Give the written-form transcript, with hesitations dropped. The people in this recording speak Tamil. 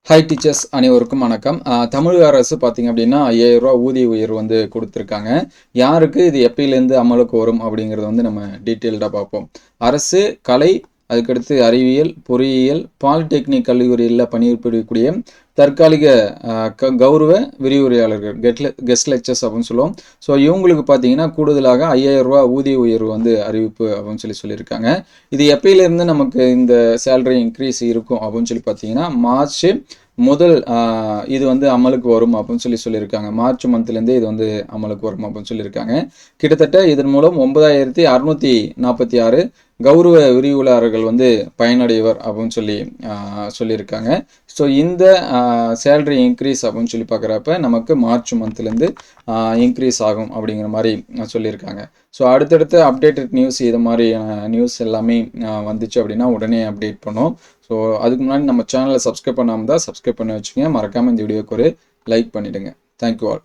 ஹாய் டீச்சர்ஸ் அனைவருக்கும் வணக்கம். தமிழக அரசு பார்த்தீங்க அப்படின்னா 5000 ரூபா ஊதிய உயர்வு வந்து கொடுத்துருக்காங்க. யாருக்கு இது எப்பயிலேருந்து அமலுக்கு வரும் அப்படிங்கிறத வந்து நம்ம டீட்டெயில்டாக பார்ப்போம். அரசு, கலை, அதுக்கடுத்து அறிவியல், பொறியியல், பாலிடெக்னிக் கல்லூரியில் பணிபுரியக்கூடிய தற்காலிக கௌரவ விரிவுரையாளர்கள் கெஸ்ட் லெக்சர்ஸ் அப்படின்னு சொல்லுவோம். ஸோ இவங்களுக்கு பார்த்தீங்கன்னா கூடுதலாக 5000 ரூபா ஊதிய உயர்வு வந்து அறிவிப்பு அப்படின்னு சொல்லியிருக்காங்க. இது எப்பயிலேருந்து நமக்கு இந்த சேலரி இன்க்ரீஸ் இருக்கும் அப்படின்னு சொல்லி பார்த்தீங்கன்னா மார்ச் முதல் இது வந்து அமலுக்கு வரும் அப்படின்னு சொல்லியிருக்காங்க. மார்ச் மந்த்லேருந்தே இது வந்து அமலுக்கு வரும் அப்படின்னு சொல்லியிருக்காங்க. கிட்டத்தட்ட இதன் மூலம் 9646 கௌரவ விரிவுரையாளர்கள் வந்து பயனடைவர் அப்படின்னு சொல்லியிருக்காங்க. ஸோ இந்த சேலரி இன்க்ரீஸ் அப்படின்னு சொல்லி பார்க்குறப்ப நமக்கு மார்ச் மந்த்லேருந்து இன்க்ரீஸ் ஆகும் அப்படிங்கிற மாதிரி சொல்லியிருக்காங்க. ஸோ அடுத்தடுத்த அப்டேட்டட் நியூஸ் இது மாதிரி நியூஸ் எல்லாமே வந்துச்சு அப்படின்னா உடனே அப்டேட் பண்ணோம். ஸோ அதுக்கு முன்னாடி நம்ம சேனலை சப்ஸ்கிரைப் பண்ணாமல் தான் சப்ஸ்கிரைப் பண்ணி வச்சுக்கோங்க. மறக்காமல் இந்த வீடியோக்கு ஒரு லைக் பண்ணிவிடுங்க. Thank you all.